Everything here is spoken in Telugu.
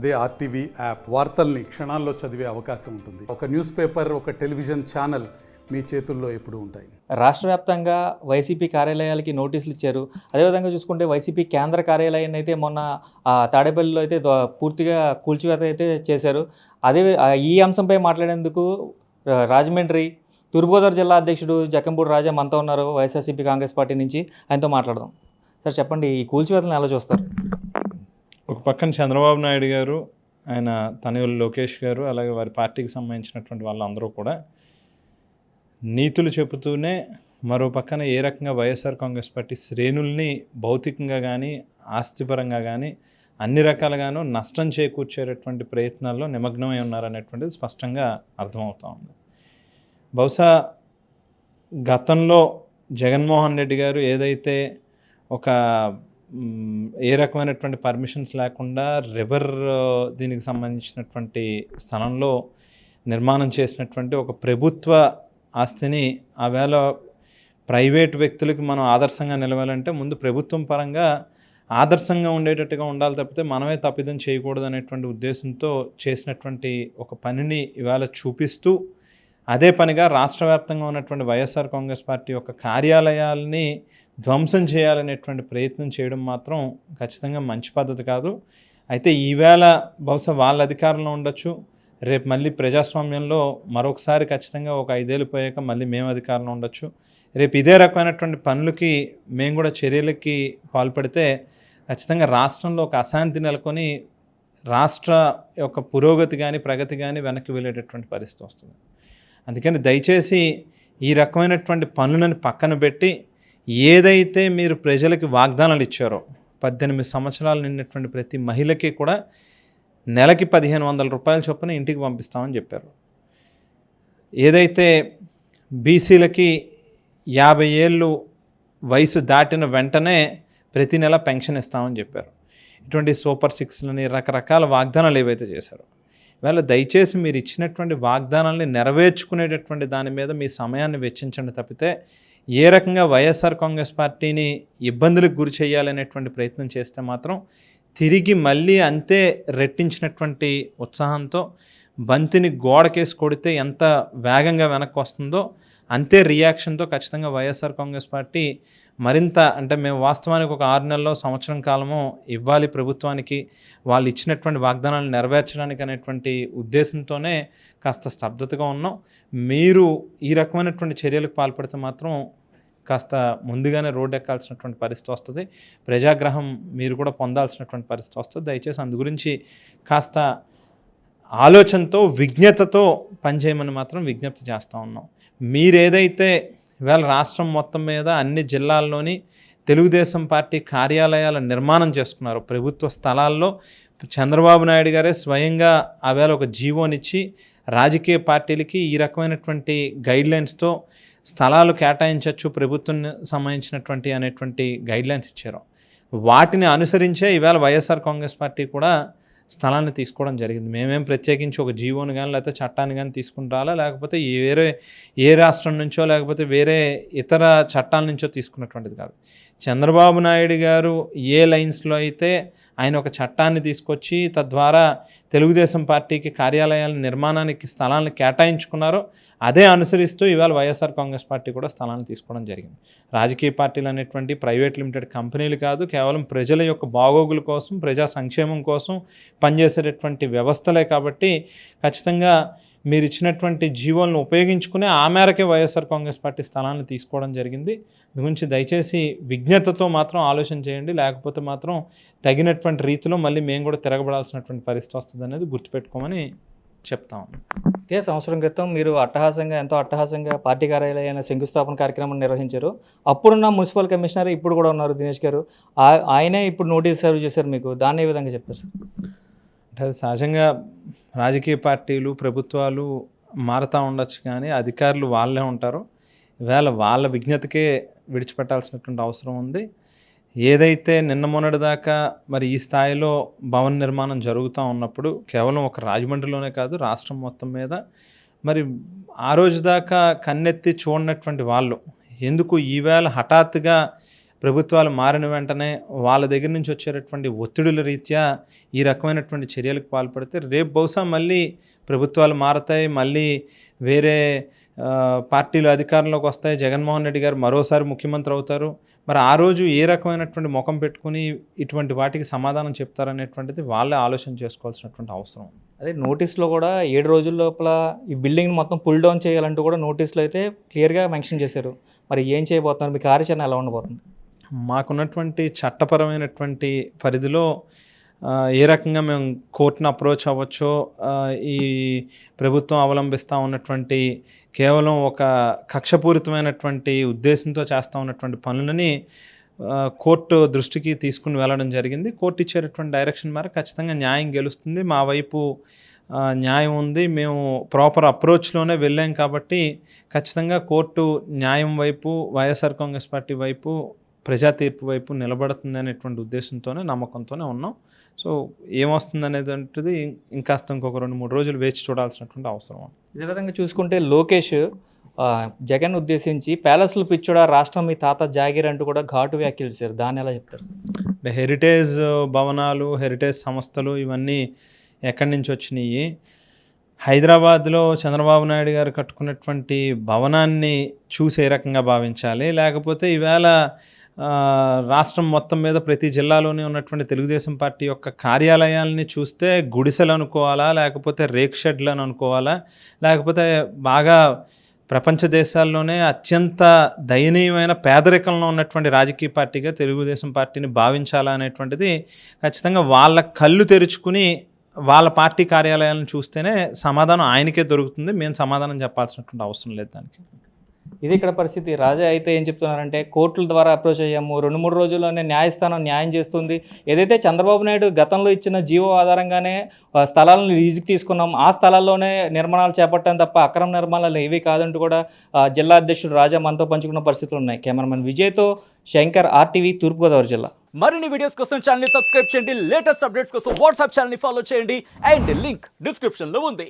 అదే ఆర్టీవీ యాప్ వార్తల్ని క్షణాల్లో చదివే అవకాశం ఉంటుంది. ఒక న్యూస్ పేపర్, ఒక టెలివిజన్ ఛానల్ మీ చేతుల్లో ఎప్పుడూ ఉంటాయి. రాష్ట్ర వ్యాప్తంగా వైసీపీ కార్యాలయాలకి నోటీసులు ఇచ్చారు. అదేవిధంగా చూసుకుంటే వైసీపీ కేంద్ర కార్యాలయాన్ని అయితే మొన్న తాడేపల్లిలో అయితే పూర్తిగా కూల్చివేత అయితే చేశారు. ఈ అంశంపై మాట్లాడేందుకు రాజమండ్రి తూర్పుగోదావరి జిల్లా అధ్యక్షుడు జక్కంపూడి రాజా మనతో ఉన్నారు, వైఎస్ఆర్సీపీ కాంగ్రెస్ పార్టీ నుంచి. ఆయనతో మాట్లాడదాం. సార్ చెప్పండి, ఈ కూల్చివేతలను ఎలా చూస్తారు? ఒక పక్కన చంద్రబాబు నాయుడు గారు, ఆయన తనయులు లోకేష్ గారు, అలాగే వారి పార్టీకి సంబంధించినటువంటి వాళ్ళందరూ కూడా నీతులు చెబుతూనే మరో పక్కన ఏ రకంగా వైఎస్ఆర్ కాంగ్రెస్ పార్టీ శ్రేణుల్ని భౌతికంగా కానీ ఆస్తిపరంగా కానీ అన్ని రకాలుగాను నష్టం చేకూర్చేటటువంటి ప్రయత్నాల్లో నిమగ్నమై ఉన్నారనేటువంటిది స్పష్టంగా అర్థమవుతూ ఉంది. బహుశా గతంలో జగన్మోహన్ రెడ్డి గారు ఏదైతే ఏ రకమైనటువంటి పర్మిషన్స్ లేకుండా రివర్ దీనికి సంబంధించినటువంటి స్థలంలో నిర్మాణం చేసినటువంటి ఒక ప్రభుత్వ ఆస్తిని ఆవేళ ప్రైవేట్ వ్యక్తులకి మనం ఆదర్శంగా నిలవాలంటే ముందు ప్రభుత్వం పరంగా ఆదర్శంగా ఉండేటట్టుగా ఉండాలి తప్పితే మనమే తప్పిదం చేయకూడదు అనేటువంటి ఉద్దేశంతో చేసినటువంటి ఒక పనిని ఇవాళ చూపిస్తూ అదే పనిగా రాష్ట్ర వ్యాప్తంగా ఉన్నటువంటి వైఎస్ఆర్ కాంగ్రెస్ పార్టీ యొక్క కార్యాలయాల్ని ధ్వంసం చేయాలనేటువంటి ప్రయత్నం చేయడం మాత్రం ఖచ్చితంగా మంచి పద్ధతి కాదు. అయితే ఈవేళ బహుశా వాళ్ళ అధికారంలో ఉండొచ్చు, రేపు మళ్ళీ ప్రజాస్వామ్యంలో మరొకసారి ఖచ్చితంగా ఒక 5 ఏళ్ళు పోయాక మళ్ళీ మేము అధికారంలో ఉండొచ్చు. రేపు ఇదే రకమైనటువంటి పనులకి మేము కూడా చర్యలకి పాల్పడితే ఖచ్చితంగా రాష్ట్రంలో ఒక అశాంతి నెలకొని రాష్ట్ర యొక్క పురోగతి కానీ ప్రగతి కానీ వెనక్కి వెళ్ళేటటువంటి పరిస్థితి వస్తుంది. అందుకని దయచేసి ఈ రకమైనటువంటి పనులను పక్కన పెట్టి ఏదైతే మీరు ప్రజలకి వాగ్దానాలు ఇచ్చారో 18 సంవత్సరాలు నిన్నటువంటి ప్రతి మహిళకి కూడా నెలకి 1500 రూపాయల చొప్పున ఇంటికి పంపిస్తామని చెప్పారు. ఏదైతే బీసీలకి 50 ఏళ్ళు వయసు దాటిన వెంటనే ప్రతి నెల పెన్షన్ ఇస్తామని చెప్పారు. ఇటువంటి సూపర్ 6లని రకరకాల వాగ్దానాలు ఏవైతే చేశారో ఇవాళ దయచేసి మీరు ఇచ్చినటువంటి వాగ్దానాలని నెరవేర్చుకునేటటువంటి దాని మీద మీ సమయాన్ని వెచ్చించండి తప్పితే ఏ రకంగా వైఎస్ఆర్ కాంగ్రెస్ పార్టీని ఇబ్బందులకు గురి చేయాలనేటువంటి ప్రయత్నం చేస్తే మాత్రం తిరిగి మళ్ళీ అంతే రెట్టించినటువంటి ఉత్సాహంతో బంతిని గోడకేసి కొడితే ఎంత వేగంగా వెనక్కి వస్తుందో అంతే రియాక్షన్తో ఖచ్చితంగా వైఎస్ఆర్ కాంగ్రెస్ పార్టీ మరింత అంటే మేము వాస్తవానికి ఒక 6 నెలల్లో సంవత్సరం కాలము ఇవ్వాలి ప్రభుత్వానికి, వాళ్ళు ఇచ్చినటువంటి వాగ్దానాలను నెరవేర్చడానికి అనేటువంటి ఉద్దేశంతోనే కాస్త స్తబ్దతగా ఉన్నాం. మీరు ఈ రకమైనటువంటి చర్యలకు పాల్పడితే మాత్రం కాస్త ముందుగానే రోడ్డు ఎక్కాల్సినటువంటి పరిస్థితి వస్తుంది, ప్రజాగ్రహం మీరు కూడా పొందాల్సినటువంటి పరిస్థితి వస్తుంది. దయచేసి అందు గురించి కాస్త ఆలోచనతో విజ్ఞతతో పనిచేయమని మాత్రం విజ్ఞప్తి చేస్తూ ఉన్నాం. మీరేదైతే ఇవాళ రాష్ట్రం మొత్తం మీద అన్ని జిల్లాల్లోని తెలుగుదేశం పార్టీ కార్యాలయాల నిర్మాణం చేసుకున్నారు, ప్రభుత్వ స్థలాల్లో చంద్రబాబు నాయుడు గారే స్వయంగా ఆవేళ ఒక జీవోనిచ్చి రాజకీయ పార్టీలకి ఈ రకమైనటువంటి గైడ్లైన్స్తో స్థలాలు కేటాయించవచ్చు ప్రభుత్వం సంబంధించినటువంటి అనేటువంటి గైడ్లైన్స్ ఇచ్చారు. వాటిని అనుసరించే ఇవాళ వైఎస్ఆర్ కాంగ్రెస్ పార్టీ కూడా స్థలాన్ని తీసుకోవడం జరిగింది. మేమేం ప్రత్యేకించి ఒక జీవోని కానీ లేకపోతే చట్టాన్ని కానీ తీసుకుని రాలా, లేకపోతే ఏ రాష్ట్రం నుంచో లేకపోతే వేరే ఇతర చట్టాల నుంచో తీసుకున్నటువంటిది కాదు. చంద్రబాబు నాయుడు గారు ఏ లైన్స్లో అయితే ఆయన ఒక చట్టాన్ని తీసుకొచ్చి తద్వారా తెలుగుదేశం పార్టీకి కార్యాలయాల నిర్మాణానికి స్థలాలను కేటాయించుకున్నారో అదే అనుసరిస్తూ ఇవాళ వైఎస్ఆర్ కాంగ్రెస్ పార్టీ కూడా స్థలాన్ని తీసుకోవడం జరిగింది. రాజకీయ పార్టీలు అనేటువంటి ప్రైవేట్ లిమిటెడ్ కంపెనీలు కాదు, కేవలం ప్రజల యొక్క బాగోగుల కోసం ప్రజా సంక్షేమం కోసం పనిచేసేటటువంటి వ్యవస్థలే. కాబట్టి ఖచ్చితంగా మీరు ఇచ్చినటువంటి జీవోలను ఉపయోగించుకునే ఆ మేరకే వైఎస్ఆర్ కాంగ్రెస్ పార్టీ స్థలాన్ని తీసుకోవడం జరిగింది. దీని గురించి దయచేసి విజ్ఞతతో మాత్రం ఆలోచన చేయండి, లేకపోతే మాత్రం తగినటువంటి రీతిలో మళ్ళీ మేము కూడా తిరగబడాల్సినటువంటి పరిస్థితి వస్తుంది అనేది గుర్తుపెట్టుకోమని చెప్తాము. ఇదే సంవత్సరం క్రితం మీరు ఎంతో అట్టహాసంగా పార్టీ కార్యాలయాన్ని శంకుస్థాపన కార్యక్రమం నిర్వహించారు. అప్పుడున్న మున్సిపల్ కమిషనర్ ఇప్పుడు కూడా ఉన్నారు దినేష్ గారు, ఆయనే ఇప్పుడు నోటీస్ సర్వ్ చేశారు మీకు, దాన్ని ఏ విధంగా చెప్పారు సార్? అంటే సహజంగా రాజకీయ పార్టీలు ప్రభుత్వాలు మారుతూ ఉండొచ్చు కానీ అధికారులు వాళ్ళే ఉంటారు. ఇవాళ వాళ్ళ విజ్ఞతకే విడిచిపెట్టాల్సినటువంటి అవసరం ఉంది. ఏదైతే నిన్న మొన్నటి దాకా మరి ఈ స్థాయిలో భవన నిర్మాణం జరుగుతూ ఉన్నప్పుడు కేవలం ఒక రాజమండ్రిలోనే కాదు రాష్ట్రం మొత్తం మీద మరి ఆ రోజు దాకా కన్నెత్తి చూడనటువంటి వాళ్ళు ఎందుకు ఈవేళ హఠాత్తుగా ప్రభుత్వాలు మారిన వెంటనే వాళ్ళ దగ్గర నుంచి వచ్చేటటువంటి ఒత్తిడుల రీత్యా ఈ రకమైనటువంటి చర్యలకు పాల్పడితే రేపు బహుశా మళ్ళీ ప్రభుత్వాలు మారతాయి, మళ్ళీ వేరే పార్టీలు అధికారంలోకి వస్తాయి, జగన్మోహన్ రెడ్డి గారు మరోసారి ముఖ్యమంత్రి అవుతారు. మరి ఆ రోజు ఏ రకమైనటువంటి ముఖం పెట్టుకుని ఇటువంటి వాటికి సమాధానం చెప్తారనేటువంటిది వాళ్ళే ఆలోచన చేసుకోవాల్సినటువంటి అవసరం. అదే నోటీస్లో కూడా 7 రోజుల లోపల ఈ బిల్డింగ్ మొత్తం పుల్ డౌన్ చేయాలంటూ కూడా నోటీస్లో అయితే క్లియర్గా మెన్షన్ చేశారు. మరి ఏం చేయబోతున్నారు, మీ కార్యాచరణ ఎలా ఉండబోతుంది? మాకున్నటువంటి చట్టపరమైనటువంటి పరిధిలో ఏ రకంగా మేము కోర్టును అప్రోచ్ అవ్వచ్చో, ఈ ప్రభుత్వం అవలంబిస్తూ ఉన్నటువంటి కేవలం ఒక కక్షపూరితమైనటువంటి ఉద్దేశంతో చేస్తూ ఉన్నటువంటి పనులని కోర్టు దృష్టికి తీసుకుని వెళ్ళడం జరిగింది. కోర్టు ఇచ్చేటటువంటి డైరెక్షన్ మేరకు ఖచ్చితంగా న్యాయం గెలుస్తుంది. మా వైపు న్యాయం ఉంది, మేము ప్రాపర్ అప్రోచ్లోనే వెళ్ళాం కాబట్టి ఖచ్చితంగా కోర్టు న్యాయం వైపు, వైఎస్ఆర్ కాంగ్రెస్ పార్టీ వైపు, ప్రజా తీర్పు వైపు నిలబడుతుంది అనేటువంటి ఉద్దేశంతోనే, నమ్మకంతోనే ఉన్నాం. సో ఏమొస్తుంది అనేటువంటిది ఇంకాస్త ఇంకొక 2-3 రోజులు వేచి చూడాల్సినటువంటి అవసరం. ఇదే విధంగా చూసుకుంటే లోకేష్ జగన్ ఉద్దేశించి ప్యాలెస్లు పిచ్చోడా, రాష్ట్రం మీ తాత జాగీర్ అంటూ కూడా ఘాటు వ్యాఖ్యలు చేశారు. దాన్ని ఎలా చెప్తారు? అంటే హెరిటేజ్ భవనాలు, హెరిటేజ్ సంస్థలు ఇవన్నీ ఎక్కడి నుంచి వచ్చినాయి? హైదరాబాద్లో చంద్రబాబు నాయుడు గారు కట్టుకున్నటువంటి భవనాన్ని చూసి ఏ రకంగా భావించాలి? లేకపోతే ఈవేళ రాష్ట్రం మొత్తం మీద ప్రతి జిల్లాలోనే ఉన్నటువంటి తెలుగుదేశం పార్టీ యొక్క కార్యాలయాలని చూస్తే గుడిసెలు అనుకోవాలా, లేకపోతే రేక్ షెడ్లు అని అనుకోవాలా, లేకపోతే బాగా ప్రపంచ దేశాల్లోనే అత్యంత దయనీయమైన పేదరికంలో ఉన్నటువంటి రాజకీయ పార్టీగా తెలుగుదేశం పార్టీని భావించాలా అనేటువంటిది ఖచ్చితంగా వాళ్ళ కళ్ళు తెరుచుకుని వాళ్ళ పార్టీ కార్యాలయాలను చూస్తేనే సమాధానం ఆయనకే దొరుకుతుంది. మేము సమాధానం చెప్పాల్సినటువంటి అవసరం లేదు దానికి. ఇది ఇక్కడ పరిస్థితి. రాజా అయితే ఏం చెప్తున్నారంటే కోర్టుల ద్వారా అప్రోచ్ అయ్యాము, 2-3 రోజుల్లోనే న్యాయస్థానం న్యాయం చేస్తుంది. ఏదైతే చంద్రబాబు నాయుడు గతంలో ఇచ్చిన జీవో ఆధారంగానే స్థలాలను లీజుకి తీసుకున్నాం, ఆ స్థలాల్లోనే నిర్మాణాలు చేపట్టాం తప్ప అక్రమ నిర్మాణాలు ఏవి కాదంటూ కూడా జిల్లా అధ్యక్షుడు రాజా మనతో పంచుకున్న పరిస్థితులు ఉన్నాయి. కెమెరామెన్ విజయ్తో శంకర్, RTV, తూర్పుగోదావరి జిల్లా. మరిన్ని వీడియోస్ కోసం ఛానల్ ని సబ్స్క్రైబ్ చేయండి, లేటెస్ట్ అప్డేట్స్ కోసం వాట్సాప్ ఛానల్ ని ఫాలో చేయండి అండ్ లింక్ డిస్క్రిప్షన్ లో ఉంది.